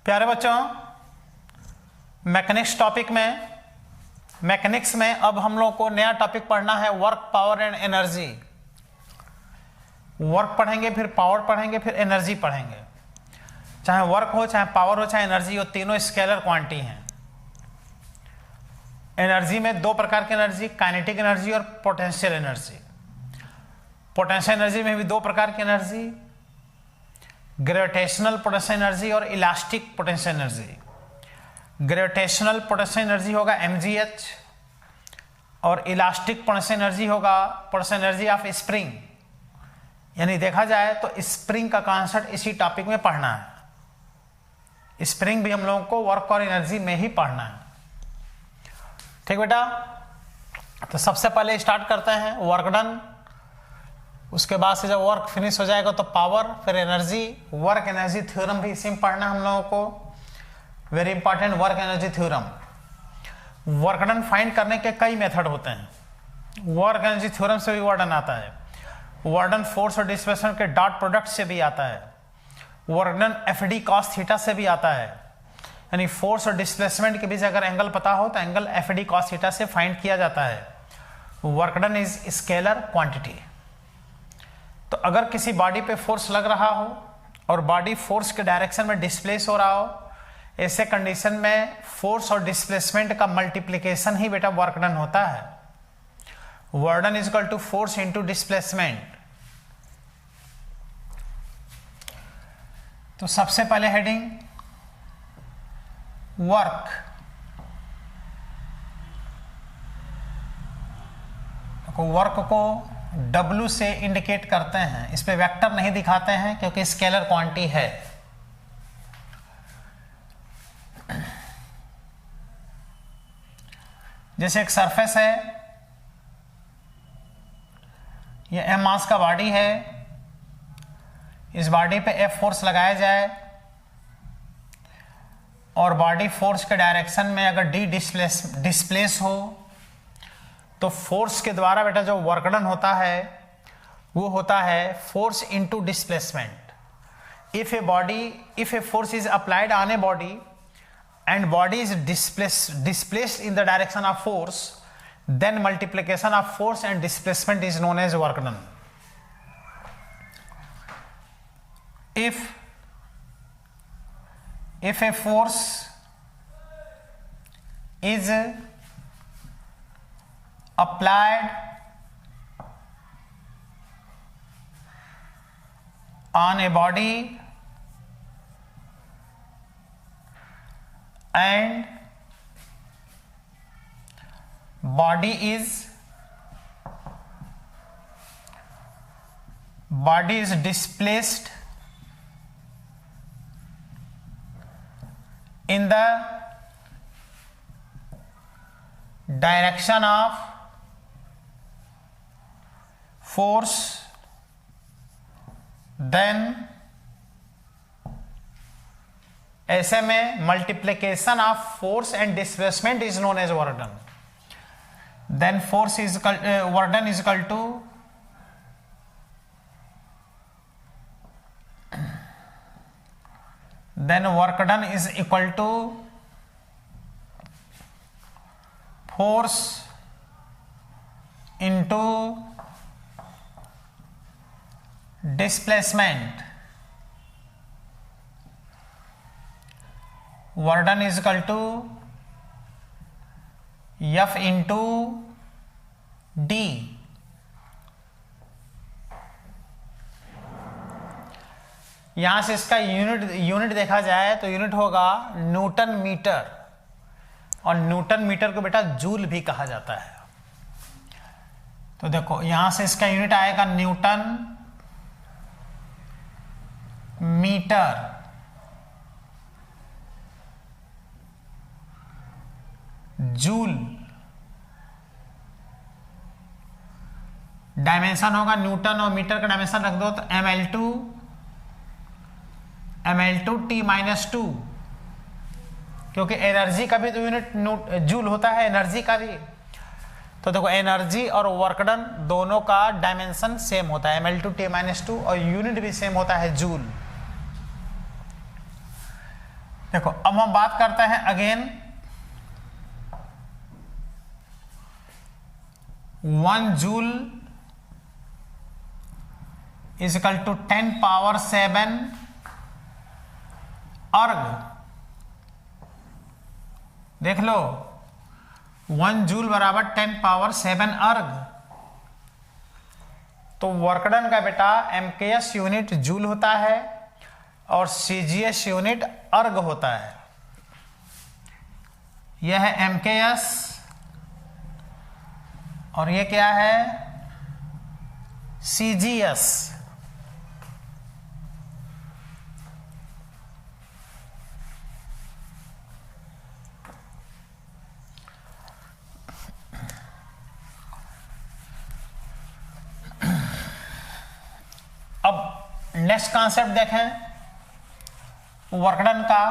प्यारे बच्चों, मैकेनिक्स में अब हम लोग को नया टॉपिक पढ़ना है, work, power and energy. Work पढ़ेंगे, फिर पावर पढ़ेंगे, फिर एनर्जी पढ़ेंगे। चाहे वर्क हो, चाहे पावर हो, चाहे एनर्जी हो, तीनों स्केलर क्वांटिटी हैं। एनर्जी में दो प्रकार की एनर्जी, काइनेटिक एनर्जी और पोटेंशियल एनर्जी। पोटेंशियल एनर्जी में भी दो प्रकार की एनर्जी, ग्रेविटेशनल पोटेंशियल एनर्जी और elastic potential energy. Gravitational potential energy होगा mgh और इलास्टिक पोटेंशियल एनर्जी होगा पोटेंशियल एनर्जी ऑफ स्प्रिंग। यानी देखा जाए तो स्प्रिंग का कॉन्सेप्ट इसी टॉपिक में पढ़ना है। स्प्रिंग भी हम लोगों को वर्क और एनर्जी में ही पढ़ना है। ठीक बेटा, तो सबसे पहले स्टार्ट करते हैं वर्क डन। उसके बाद से जब वर्क फिनिश हो जाएगा तो पावर, फिर एनर्जी। वर्क एनर्जी थ्योरम भी इसी में पढ़ना है हम लोगों को। Very important, work energy theorem. Work done find करने के कई मेथड होते हैं। वर्क एनर्जी थ्योरम से भी वर्क डन आता है। वर्क डन फोर्स और डिस्प्लेसमेंट के डॉट प्रोडक्ट से भी आता है। Work done FD cos theta से भी आता है। यानी फोर्स और डिस्प्लेसमेंट के बीच अगर एंगल पता हो तो एंगल एफडी कॉस थीटा से फाइंड किया जाता है। Work done is scalar quantity. तो अगर किसी बॉडी पे फोर्स लग रहा हो और बॉडी फोर्स के डायरेक्शन में डिस्प्लेस हो रहा हो, ऐसे कंडीशन में फोर्स और डिस्प्लेसमेंट का मल्टीप्लिकेशन ही बेटा वर्क डन होता है। Work done is equal to force into displacement. तो सबसे पहले हेडिंग वर्क। वर्क को W से इंडिकेट करते हैं। इस पे वेक्टर नहीं दिखाते हैं क्योंकि स्केलर क्वांटिटी है। जैसे एक सरफेस है, ये m मास का बॉडी है। इस बॉडी पे F फोर्स लगाया जाए और बॉडी फोर्स के डायरेक्शन में अगर D डिस्प्लेस हो तो फोर्स के द्वारा बेटा जो वर्क डन होता है वो होता है force into displacement. If a force is applied on a body and body is displaced in the direction of force, then multiplication of force and displacement is known as work done. If a force is applied on a body and body is displaced in the direction of force, then ऐसे में multiplication of force and displacement is known as work done. Then work done is equal to force into displacement. Work done is equal to F into D। यहां से इसका unit देखा जाए तो unit होगा Newton metre, और Newton metre को बेटा जूल भी कहा जाता है। तो देखो यहां से इसका यूनिट आएगा न्यूटन मीटर। जूल डायमेंशन होगा, न्यूटन और मीटर का डायमेंशन रख दो तो ml2T-2, क्योंकि एनर्जी का भी तो यूनिट जूल होता है, एनर्जी का भी। तो देखो एनर्जी और वर्क डन दोनों का डायमेंशन सेम होता है, ml2T-2, और यूनिट भी सेम होता है जूल। देखो अब हम बात करते हैं again 1 joule is equal to 10 power 7 erg. देख लो 1 जूल बराबर 10 पावर 7 अर्ग। तो वर्क डन का बेटा एमकेएस यूनिट जूल होता है और सीजीएस यूनिट अर्ग होता है। यह है एमकेएस और ये क्या है सीजीएस। अब नेक्स्ट कॉन्सेप्ट देखें वर्कडन का।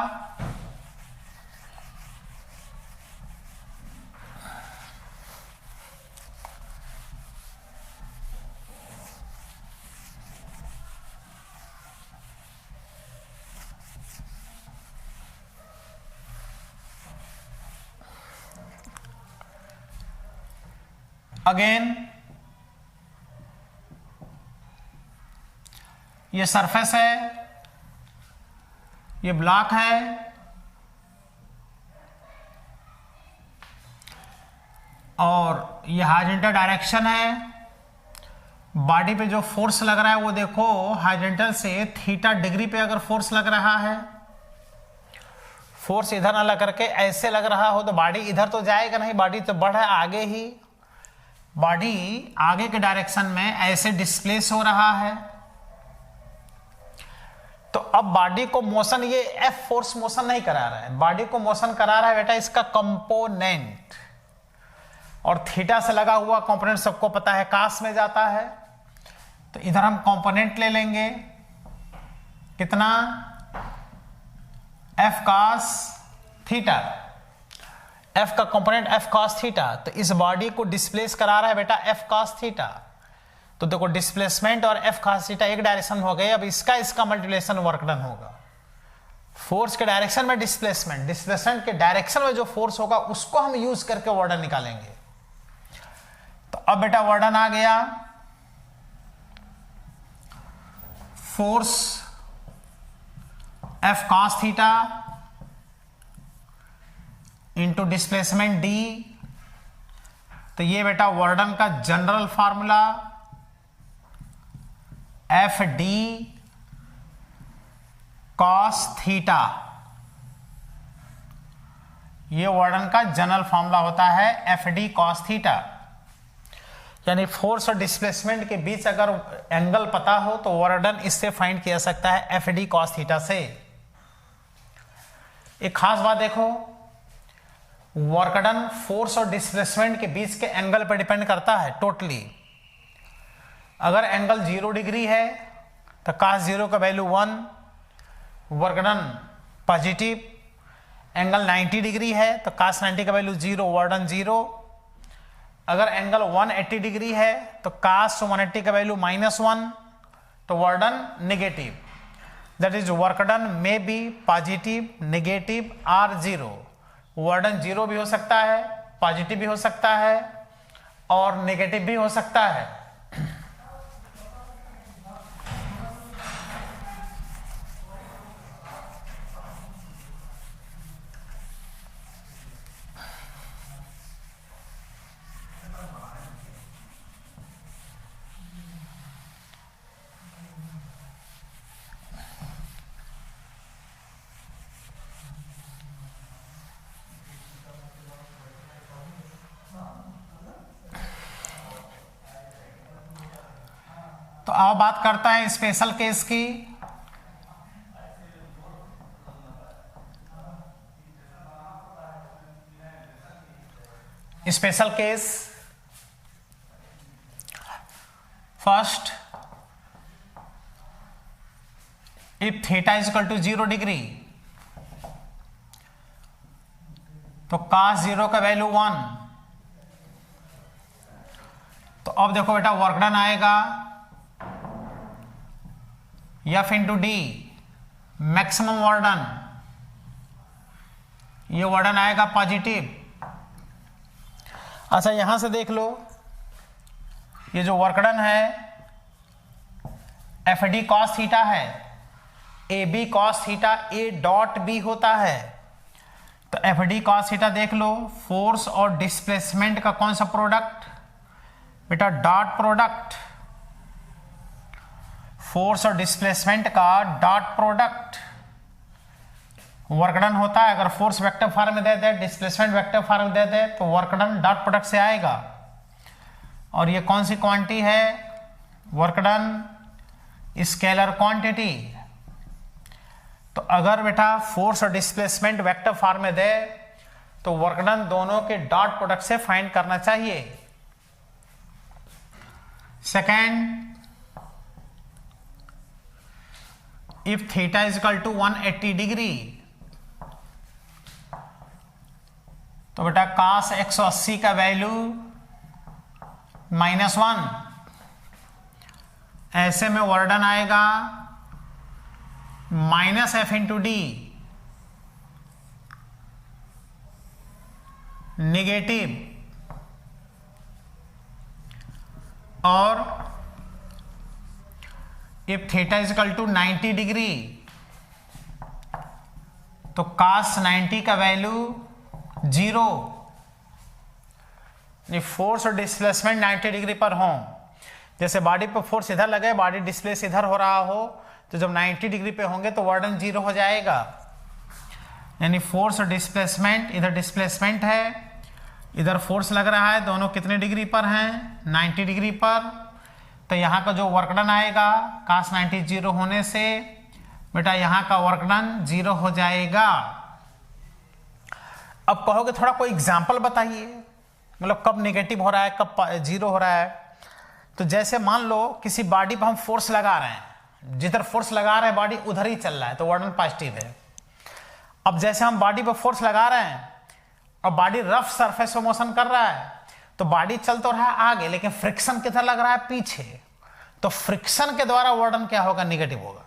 अगेन ये सरफेस है, ये ब्लॉक है और ये हॉरिजॉन्टल डायरेक्शन है। बॉडी पे जो फोर्स लग रहा है वो देखो हॉरिजॉन्टल से थीटा डिग्री पे अगर फोर्स लग रहा है, फोर्स इधर ना लग करके ऐसे लग रहा हो तो बॉडी इधर तो जाएगा नहीं, बॉडी तो बढ़ है आगे ही, बॉडी आगे के डायरेक्शन में ऐसे डिस्प्लेस हो रहा है। तो अब बॉडी को मोशन, ये एफ फोर्स मोशन नहीं करा रहा है, बॉडी को मोशन करा रहा है बेटा इसका कंपोनेंट। और थीटा से लगा हुआ कंपोनेंट सबको पता है कास में जाता है, तो इधर हम कंपोनेंट ले लेंगे कितना एफ कास थीटा, एफ का कंपोनेंट एफ कास थीटा। तो इस बॉडी को डिस्प्लेस करा रहा है बेटा एफ कास थीटा। तो देखो डिस्प्लेसमेंट और एफ कास थीटा एक डायरेक्शन हो गए। अब इसका मल्टीप्लिकेशन वर्क डन होगा। फोर्स के डायरेक्शन में डिस्प्लेसमेंट, डिस्प्लेसमेंट के डायरेक्शन में जो फोर्स होगा उसको हम यूज करके वर्डन निकालेंगे। तो अब बेटा वर्डन आ गया force F cos theta into displacement D. तो ये बेटा वर्डन का general formula F D cos theta, ये वर्डन का जनरल फॉर्मूला होता है एफ डी कॉस थीटा। यानी फोर्स और डिस्प्लेसमेंट के बीच अगर एंगल पता हो तो वर्डन इससे फाइंड किया सकता है एफ डी कॉस थीटा से। एक खास बात देखो, वर्कडन फोर्स और डिस्प्लेसमेंट के बीच के एंगल पर डिपेंड करता है टोटली। अगर एंगल 0 डिग्री है तो cos 0 का value 1, work done positive. Angle 90 degree है तो cos 90 का वैल्यू 0, वर्डन 0। अगर एंगल 180 डिग्री है तो cos 180 का वैल्यू -1, तो work done negative. That is work done may be positive, negative और 0। वर्डन 0 भी हो सकता है, पॉजिटिव भी हो सकता है और नेगेटिव भी हो सकता है। तो अब बात करता है स्पेशल केस की। Special case first, if theta is equal to 0 degree तो cos 0 का वैल्यू 1। तो अब देखो बेटा वर्क डन आएगा F into D, maximum work done ये वर्डन आएगा पॉजिटिव। अच्छा यहां से देख लो, ये जो वर्कडन है एफ डी कॉस थीटा है, A B cos theta A dot B होता है। तो एफ डी कॉस थीटा देख लो, फोर्स और डिस्प्लेसमेंट का कौन सा प्रोडक्ट बेटा, डॉट प्रोडक्ट। फोर्स और डिस्प्लेसमेंट का डॉट प्रोडक्ट वर्कडन होता है। अगर फोर्स वेक्टर फॉर्म में दे दे, डिस्प्लेसमेंट वेक्टर फॉर्म में दे दे, तो वर्कडन डॉट प्रोडक्ट से आएगा। और ये कौन सी क्वांटिटी है, वर्कडन स्केलर क्वांटिटी। तो अगर बेटा फोर्स और डिस्प्लेसमेंट वेक्टर फॉर्म में दे तो वर्कडन दोनों के डॉट प्रोडक्ट से फाइंड करना चाहिए। Second, if theta is equal to 180 degree, तो बेटा cos 180 का वैल्यू -1, ऐसे में वर्डन आएगा -f इंटू डी, निगेटिव। और if theta is equal to 90 degree, तो cos 90 का वैल्यू 0। फोर्स और डिस्प्लेसमेंट 90 डिग्री पर हो, जैसे बॉडी पर फोर्स इधर लगे, बॉडी डिस्प्लेस इधर हो रहा हो, तो जब 90 डिग्री पे होंगे तो वर्डन 0 हो जाएगा। यानी फोर्स और डिस्प्लेसमेंट, इधर डिस्प्लेसमेंट है, इधर फोर्स लग रहा है, दोनों कितने डिग्री पर हैं, 90 डिग्री पर। तो यहाँ का जो वर्कडन आएगा cos 90 0 होने से बेटा यहाँ का वर्कडन 0 हो जाएगा। अब कहोगे थोड़ा कोई एग्जाम्पल बताइए, मतलब कब नेगेटिव हो रहा है, कब 0 हो रहा है। तो जैसे मान लो किसी बॉडी पर हम फोर्स लगा रहे हैं, जिधर फोर्स लगा रहे हैं बॉडी उधर ही चल रहा है, तो वर्डन पॉजिटिव है। अब जैसे हम बॉडी पर फोर्स लगा रहे हैं और बॉडी रफ सरफेस पे मोशन कर रहा है, तो बॉडी चल तो रहा है आगे, लेकिन फ्रिक्शन किधर लग रहा है, पीछे। तो फ्रिक्शन के द्वारा वर्डन क्या होगा, निगेटिव होगा।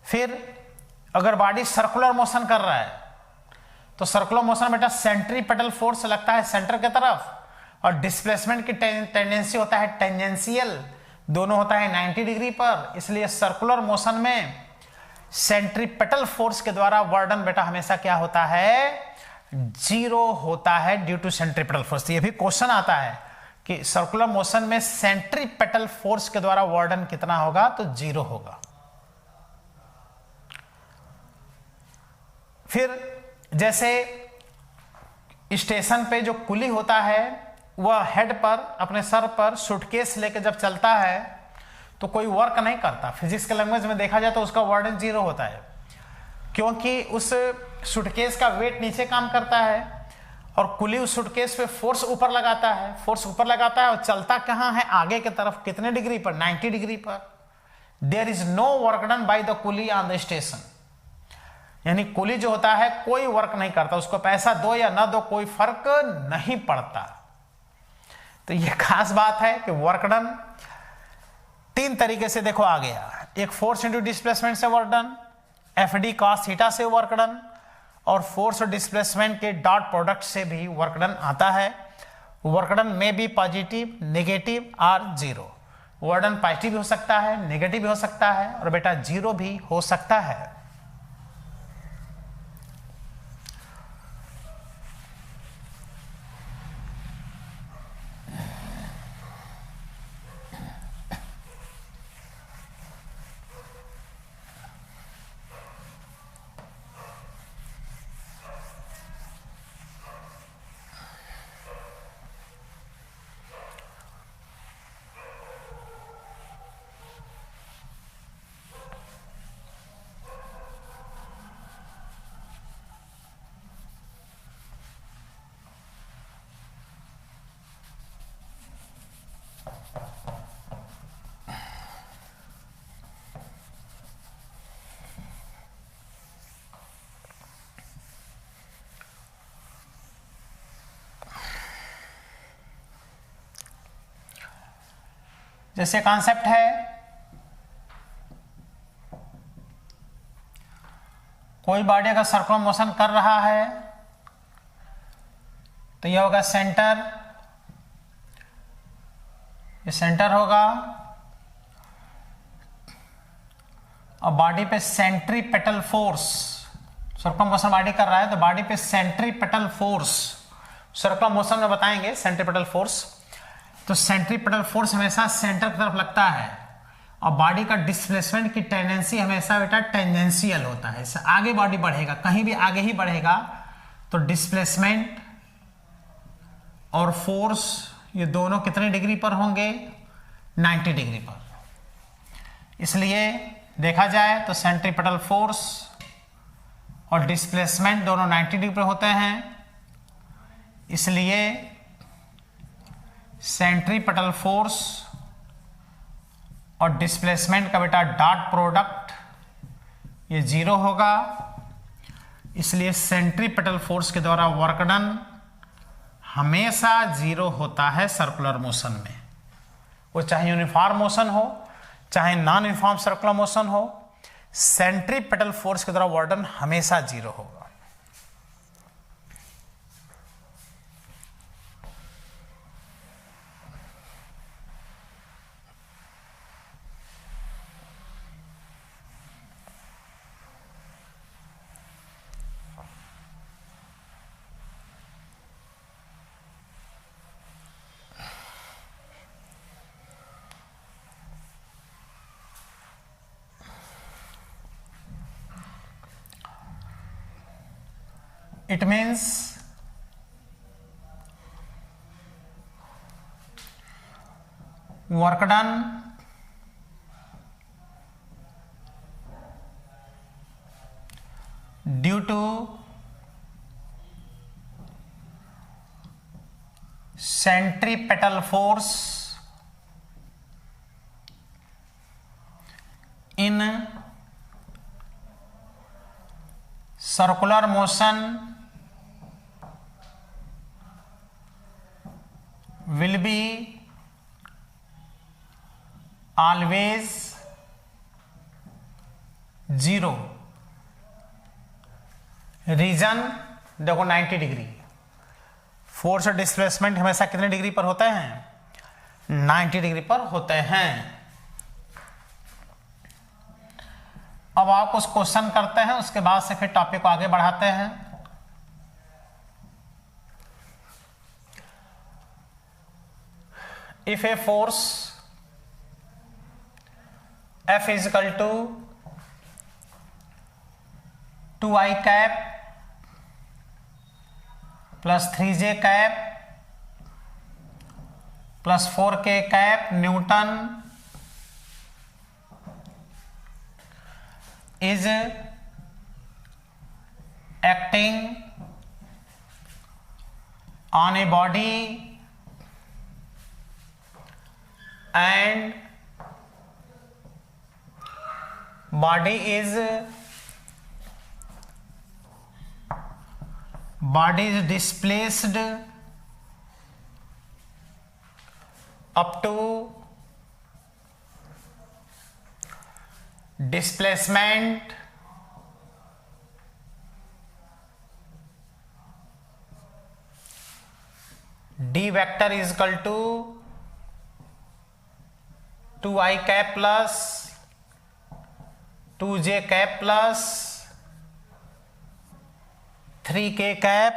फिर अगर बॉडी सर्कुलर मोशन कर रहा है, तो सर्कुलर मोशन बेटा सेंट्रीपेटल फोर्स लगता है सेंटर की तरफ, और डिस्प्लेसमेंट की टेंडेंसी होता है टेंजेंशियल, दोनों होता है 90 डिग्री पर। इसलिए सर्कुलर मोशन में सेंट्रीपेटल फोर्स के द्वारा वर्डन बेटा हमेशा क्या होता है, 0 होता है ड्यू टू सेंट्रीपेटल फोर्स। ये भी क्वेश्चन आता है कि सर्कुलर मोशन में सेंट्रीपेटल फोर्स के द्वारा वर्डन कितना होगा, तो 0 होगा। फिर जैसे स्टेशन पे जो कुली होता है, वह हेड पर अपने सर पर सूटकेस लेके जब चलता है तो कोई वर्क नहीं करता। फिजिक्स के लैंग्वेज में देखा जाए तो उसका वर्डन 0 होता है, क्योंकि उस सूटकेस का वेट नीचे काम करता है और कुली उस सूटकेस पे फोर्स ऊपर लगाता है, फोर्स ऊपर लगाता है और चलता कहाँ है, आगे की तरफ। कितने डिग्री पर, 90 डिग्री पर। There is no work done by the coolie on the station. यानी कुली जो होता है कोई वर्क नहीं करता, उसको पैसा दो या ना दो कोई फर्क नहीं पड़ता। तो ये खास बात है कि वर्क डन 3 तरीके से देखो आ गया। एक फोर्स इंटू डिस्प्लेसमेंट से work done, F D cos theta से वर्क डन, और फोर्स और डिस्प्लेसमेंट के डॉट प्रोडक्ट से भी वर्क डन आता है। वर्क डन में बी पॉजिटिव, नेगेटिव और 0। वर्क डन पॉजिटिव भी हो सकता है, नेगेटिव भी हो सकता है, और बेटा 0 भी हो सकता है। जैसे कॉन्सेप्ट है कोई बॉडी अगर सर्कुलर मोशन कर रहा है तो यह होगा सेंटर, ये सेंटर होगा, और बॉडी पे centripetal force, circular motion body कर रहा है तो बॉडी पे सेंट्रीपेटल फोर्स, सर्कुलर मोशन में बताएंगे सेंट्रीपेटल फोर्स। तो सेंट्रीपेटल फोर्स हमेशा सेंटर की तरफ लगता है, और बॉडी का डिस्प्लेसमेंट की टेंडेंसी हमेशा बेटा टेंजेंशियल होता है, इससे आगे बॉडी बढ़ेगा, कहीं भी आगे ही बढ़ेगा तो डिस्प्लेसमेंट और फोर्स ये दोनों कितने डिग्री पर होंगे, 90 डिग्री पर। इसलिए देखा जाए तो सेंट्रीपेटल फोर्स और डिस्प्लेसमेंट दोनों 90 डिग्री पर होते हैं, इसलिए सेंट्रीपेटल फोर्स और डिस्प्लेसमेंट का बेटा डॉट प्रोडक्ट ये 0 होगा। इसलिए सेंट्रीपेटल फोर्स के द्वारा वर्क डन हमेशा 0 होता है सर्कुलर मोशन में, वो चाहे यूनिफॉर्म मोशन हो चाहे नॉन यूनिफॉर्म सर्कुलर मोशन हो, सेंट्रीपेटल फोर्स के द्वारा वर्क डन हमेशा 0 होगा। It means work done due to centripetal force in circular motion will be always 0। Reason देखो 90 डिग्री, फोर्स और डिस्प्लेसमेंट हमेशा कितने डिग्री पर होते हैं, 90 डिग्री पर होते हैं। अब आप कुछ क्वेश्चन करते हैं, उसके बाद से फिर टॉपिक को आगे बढ़ाते हैं। If a force F is equal to 2I cap plus 3J cap plus 4K cap Newton is acting on a body and body is displaced up to displacement d vector is equal to 2I cap plus 2J cap plus 3K cap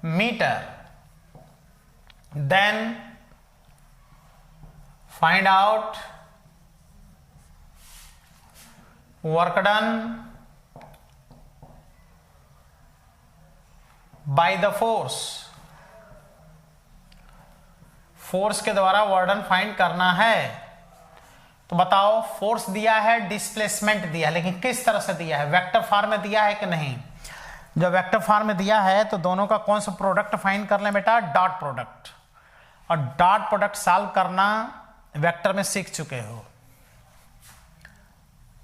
meter, then find out work done by the force। Force के द्वारा work done find करना है। तो बताओ, force दिया है, displacement दिया है, लेकिन किस तरह से दिया है, वेक्टर फॉर्म में दिया है कि नहीं। जब वेक्टर फॉर्म में दिया है तो दोनों का कौन सा प्रोडक्ट फाइंड कर लें बेटा, डॉट प्रोडक्ट। और डॉट प्रोडक्ट सॉल्व करना वेक्टर में सीख चुके हो,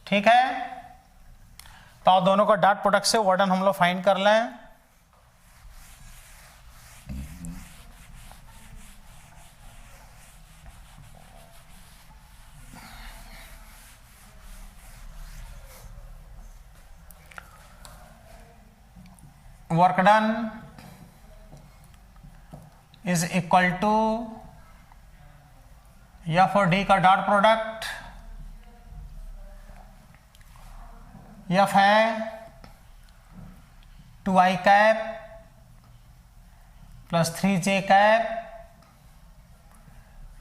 ठीक है। तो दोनों का डॉट प्रोडक्ट से वर्क डन हम लोग फाइंड कर लें। Work done is equal to F और डी का डॉट प्रोडक्ट, एफ है 2i cap plus 3j cap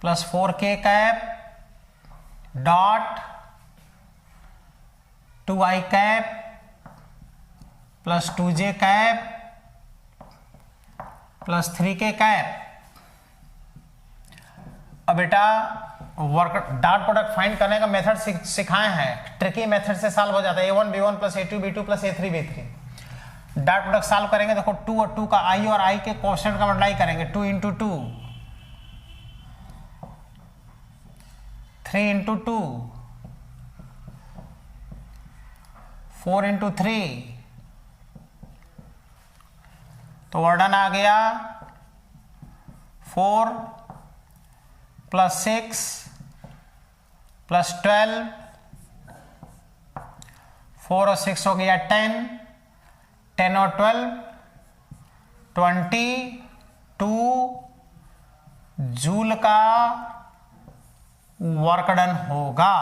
plus 4k cap dot 2i cap plus 2j cap plus 3k cap. अब बेटा वर्क डॉट प्रोडक्ट फाइंड करने का method सिखाए हैं, tricky method से सॉल्व हो जाता है। a1 b1 plus a2 b2 plus a3 b3। Dot product solve करेंगे, देखो 2 और 2 का i और i के कोएफिशिएंट का मल्टीप्लाई करेंगे, 2 इंटू 2, 3 इंटू 2, 4 इंटू 3, तो वर्डन आ गया 4 प्लस 6 प्लस 12, 4 और 6 हो गया 10, 10 और 12 22 जूल का वर्क डन होगा।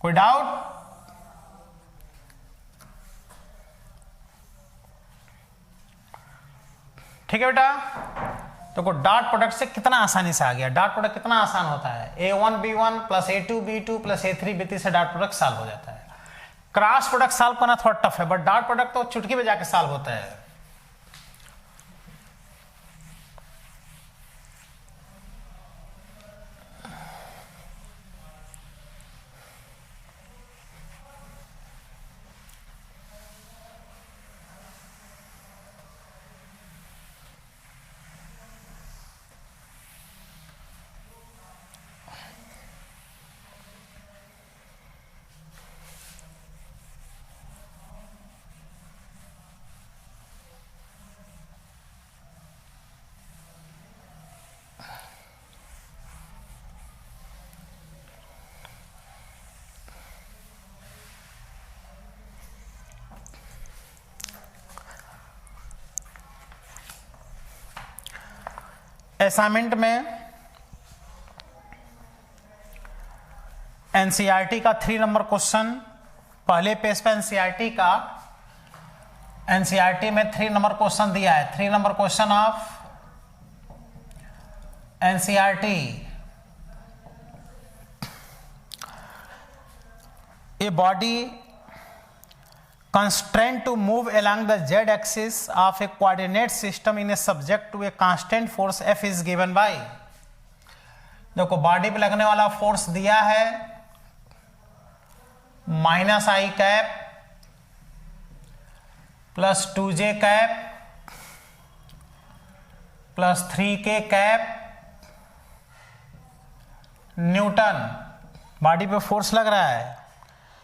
कोई डाउट? ठीक है बेटा, तो डॉट प्रोडक्ट से कितना आसानी से आ गया। डॉट प्रोडक्ट कितना आसान होता है, a1 b1 plus a2 b2 plus a3 b3 से डॉट प्रोडक्ट सॉल्व हो जाता है। क्रॉस प्रोडक्ट सॉल्व करना थोड़ा टफ है, बट डॉट प्रोडक्ट तो चुटकी में जाके सॉल्व होता है। असाइनमेंट में एनसीईआरटी का 3 नंबर क्वेश्चन, पहले पेज पे एनसीईआरटी में 3 नंबर क्वेश्चन दिया है। 3 number question of NCERT. A body constrained to move along the z-axis of a coordinate system in a subject to a constant force F is given by। देखो body पे लगने वाला force दिया है -i cap plus 2j cap plus 3k cap Newton. Body पे force लग रहा है,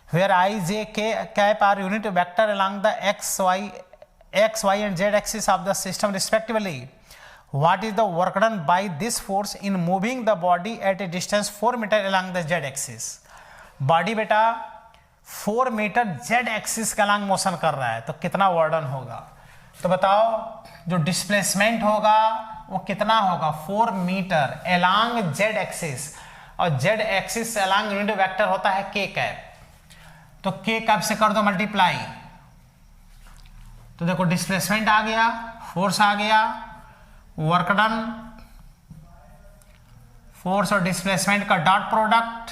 where I, J, K cap are unit vector along the x, y and z axis of the system respectively. What is the work done by this force in moving the body at a distance 4 meter along the z axis? Body बेटा 4 metre z axis का along motion कर रहा है, तो कितना work done होगा? तो बताओ, जो डिस्प्लेसमेंट होगा वो कितना होगा? 4 मीटर अलॉन्ग z एक्सिस, और z एक्सिस से अलॉन्ग यूनिट वेक्टर होता है k कैप, तो k कैप से कर दो मल्टीप्लाई, तो देखो डिस्प्लेसमेंट आ गया, फोर्स आ गया, वर्क डन, फोर्स और डिस्प्लेसमेंट का डॉट प्रोडक्ट,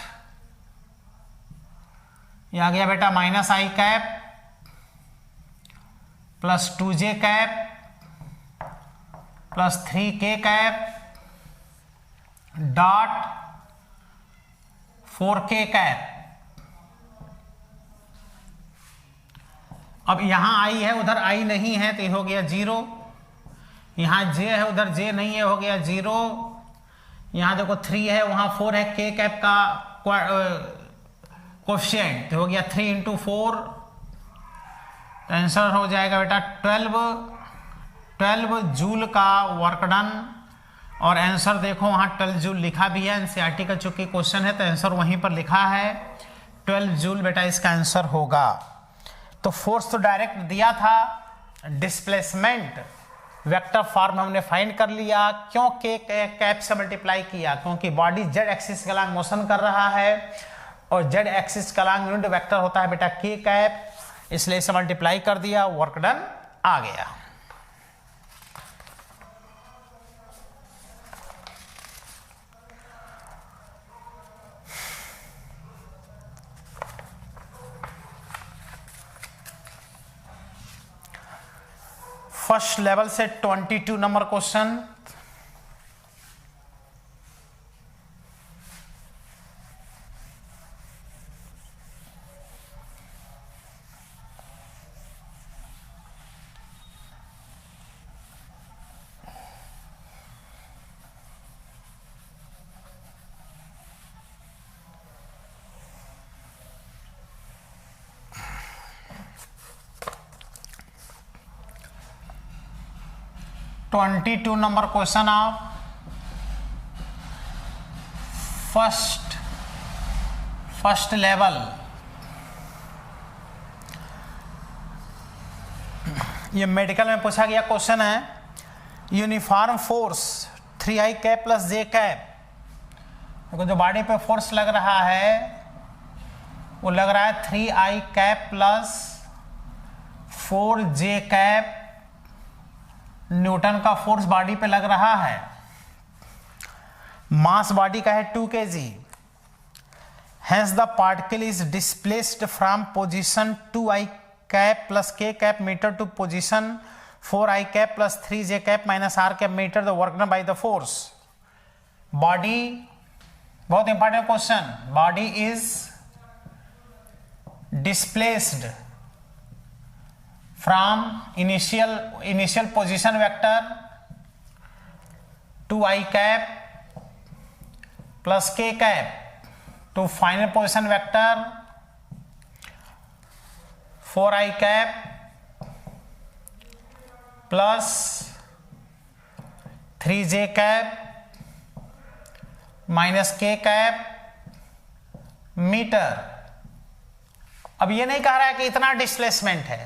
ये आ गया बेटा -i cap plus 2j cap plus 3k cap dot 4k cap. अब यहां i है, उधर i नहीं है, तो ये हो गया 0। यहां j है, उधर j नहीं है, हो गया 0। यहां देखो 3 है, वहां 4 है, k कैप का कोएफिशिएंट, तो हो गया 3 इंटू 4, तो आंसर हो जाएगा बेटा 12 जूल का वर्क डन। और आंसर देखो वहां 12 जूल लिखा भी है, एनसीईआरटी का चूंकि क्वेश्चन है तो आंसर वहीं पर लिखा है 12 जूल बेटा इसका आंसर होगा। तो फोर्स तो डायरेक्ट दिया था, डिस्प्लेसमेंट वेक्टर फॉर्म हमने फाइंड कर लिया। क्यों के कैप से मल्टीप्लाई किया? क्योंकि बॉडी जेड एक्सिस के अलॉन्ग मोशन कर रहा है और जेड एक्सिस का अलॉन्ग यूनिट वेक्टर होता है बेटा के कैप, इसलिए इसे मल्टीप्लाई कर दिया, वर्क डन आ गया। फर्स्ट लेवल से 22 number question. Two number question of first level. ये मेडिकल में पूछा गया क्वेश्चन है। Uniform force 3i cap plus J cap, देखो जो बॉडी पे फोर्स लग रहा है वो लग रहा है 3i cap plus 4j cap, Newton का फोर्स बॉडी पे लग रहा है। मास बॉडी का है 2 kg। Hence the particle is displaced from position 2i cap plus k cap meter to position 4i cap plus 3j cap minus r cap meter, the work done by the force. Body, बहुत important question, body is displaced from initial position vector 2i cap plus k cap to final position vector 4i cap plus 3j cap minus k cap metre. अब ये नहीं कह रहा है कि इतना displacement है,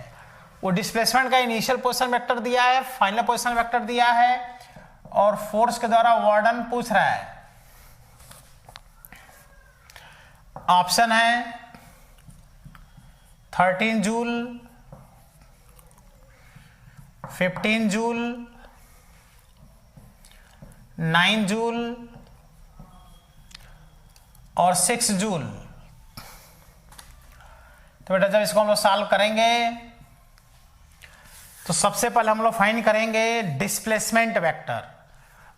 वो डिस्प्लेसमेंट का इनिशियल पोजीशन वेक्टर दिया है, फाइनल पोजीशन वेक्टर दिया है और फोर्स के द्वारा वार्डन पूछ रहा है। ऑप्शन है 13 जूल, 15 जूल, 9 जूल और 6 जूल। तो बेटा जब इसको हम लोग सॉल्व करेंगे तो सबसे पहले हम लोग फाइंड करेंगे डिस्प्लेसमेंट वेक्टर,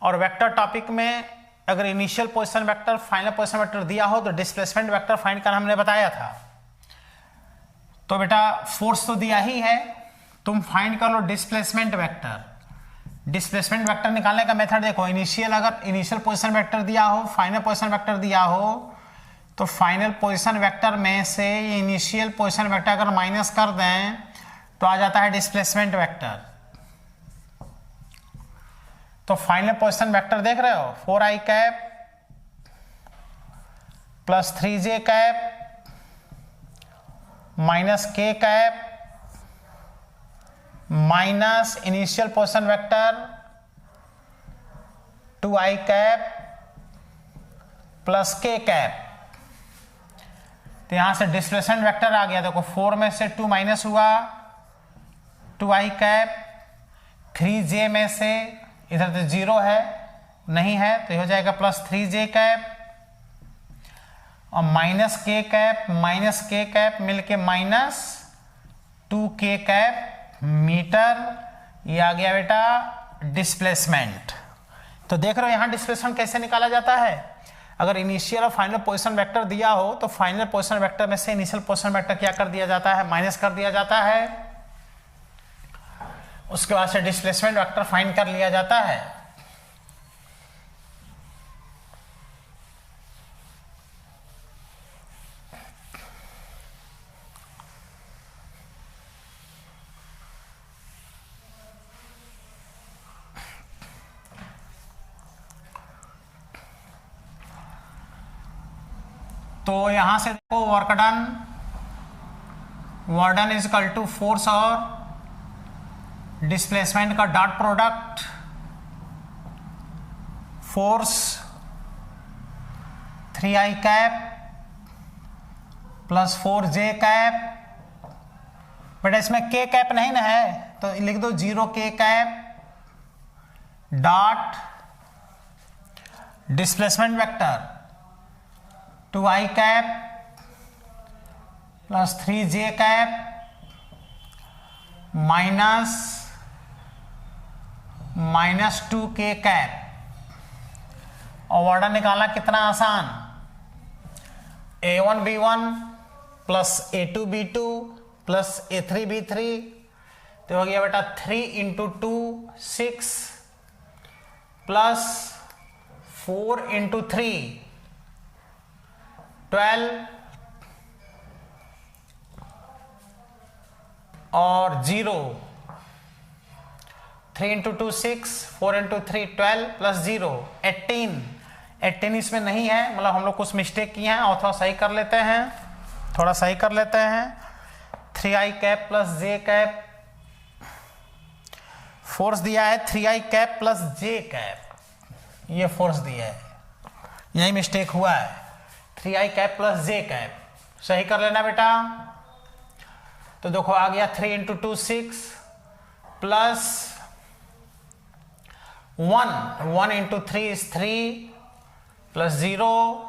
और वेक्टर टॉपिक में अगर initial position vector final position vector दिया हो तो डिस्प्लेसमेंट वेक्टर फाइंड करना हमने बताया था। तो बेटा फोर्स तो दिया ही है, तुम फाइंड कर लो डिस्प्लेसमेंट वेक्टर। डिस्प्लेसमेंट वेक्टर निकालने का मेथड देखो, अगर इनिशियल पोजीशन वेक्टर दिया हो, फाइनल पोजीशन वेक्टर दिया हो, तो फाइनल पोजीशन वेक्टर में से इनिशियल पोजीशन वेक्टर अगर माइनस कर दें तो आ जाता है डिस्प्लेसमेंट वेक्टर। तो फाइनल पोजीशन वेक्टर देख रहे हो, 4i cap plus 3j cap minus k cap minus initial position vector 2i cap plus k cap. तो यहां से डिस्प्लेसमेंट वेक्टर आ गया, देखो 4 में से 2 माइनस हुआ, 2i कैप, 3j में से इधर तो 0 है नहीं है तो हो जाएगा प्लस 3j कैप और माइनस k कैप मिलके माइनस 2k कैप मीटर। ये आ गया बेटा डिस्प्लेसमेंट। तो देख रहे हो यहां डिस्प्लेसमेंट कैसे निकाला जाता है। अगर इनिशियल और फाइनल पोजीशन वेक्टर दिया हो तो फाइनल पोजीशन वेक्टर में से इनिशियल पोजीशन वेक्टर क्या कर दिया जाता है, माइनस कर दिया जाता है। उसके बाद से डिस्प्लेसमेंट वेक्टर फाइंड कर लिया जाता है। तो यहां से देखो work done is equal to force और डिस्प्लेसमेंट का dot product force 3i cap plus 4j cap, but इसमें k कैप नहीं ना है तो लिख दो 0k cap dot displacement vector 2i cap plus 3j cap minus 2k cap. और ऑर्डर निकालना कितना आसान, a1b1 plus a2b2 plus a3b3, तो हो गया बेटा 3 × 2 6 प्लस 4 × 3 12 और 0, 3 × 2 6, 4 × 3 12 प्लस 0 18 इसमें नहीं है, मतलब हम लोग कुछ मिस्टेक किए हैं और थोड़ा सही कर लेते हैं, 3i cap plus j cap, force दिया है 3i cap plus j cap, ये फोर्स दिया है, यही मिस्टेक हुआ है, 3i cap plus j cap, सही कर लेना बेटा। तो देखो आ गया 3 × 2 6 प्लस 1 × 3 is 3 प्लस 0,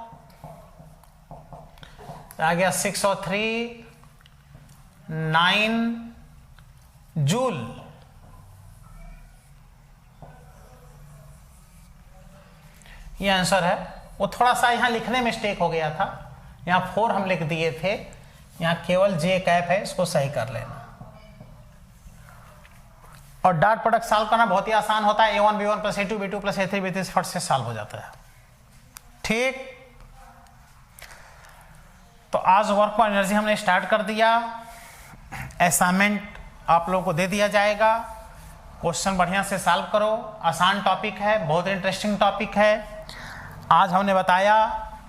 आ गया 6 और 3 9 जूल। ये आंसर है। वो थोड़ा सा यहां लिखने में मिस्टेक हो गया था, यहां 4 हम लिख दिए थे, यहां केवल j कैप है, इसको सही कर लेना। और डॉट प्रोडक्ट सॉल्व करना बहुत ही आसान होता है, a1b1 plus a2b2 plus a3b3 फट से सॉल्व हो जाता है। ठीक, तो आज वर्क फॉर एनर्जी हमने स्टार्ट कर दिया, असाइनमेंट आप लोगों को दे दिया जाएगा, क्वेश्चन बढ़िया से सॉल्व करो, आसान टॉपिक है, बहुत इंटरेस्टिंग टॉपिक है। आज हमने बताया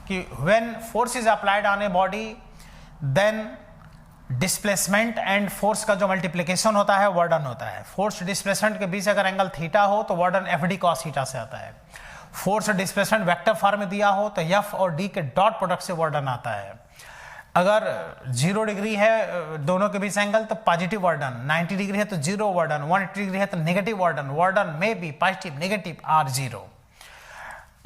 कि when force is applied on a body then displacement and force का जो मल्टीप्लिकेशन होता है वर्डन होता है। फोर्स डिस्प्लेसमेंट के बीच अगर एंगल थीटा हो तो वर्डन FD cos थीटा से आता है। फोर्स डिस्प्लेसमेंट वेक्टर फॉर्म में दिया हो तो F और D के डॉट प्रोडक्ट से वर्डन आता है। अगर 0 डिग्री है दोनों के बीच एंगल तो पॉजिटिव वर्डन, 90 डिग्री है तो 0 वर्डन, 180 डिग्री है तो नेगेटिव वर्डन, वर्डन में भी पॉजिटिव नेगेटिव आर 0।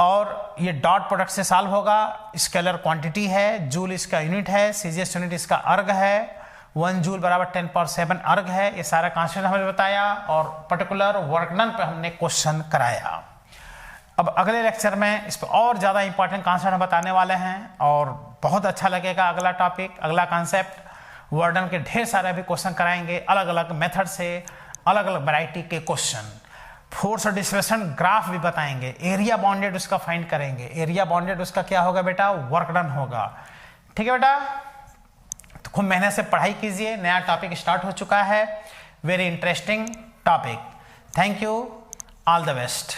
और ये डॉट प्रोडक्ट से सॉल्व होगा। स्केलर क्वांटिटी है, जूल इसका यूनिट है, सीजीएस यूनिट इसका अर्ग है, 1 जूल बराबर 10⁷ अर्ग है। ये सारा कॉन्सेप्ट हमने बताया और पर्टिकुलर वर्क डन पे हमने क्वेश्चन कराया। अब अगले लेक्चर में इस पर और ज़्यादा इंपॉर्टेंट कॉन्सेप्ट हम बताने वाले हैं और बहुत अच्छा लगेगा अगला टॉपिक, अगला कॉन्सेप्ट। वर्क डन के ढेर सारे भी क्वेश्चन कराएंगे, अलग अलग मेथड से, अलग अलग वैरायटी के क्वेश्चन। फोर्स और डिस्प्लेसमेंट ग्राफ भी बताएंगे, एरिया बाउंडेड उसका फाइंड करेंगे, एरिया बाउंडेड उसका क्या होगा बेटा, वर्क डन होगा। ठीक है बेटा, तो खूब मेहनत से पढ़ाई कीजिए, नया टॉपिक स्टार्ट हो चुका है, very interesting topic. Thank you, all the best.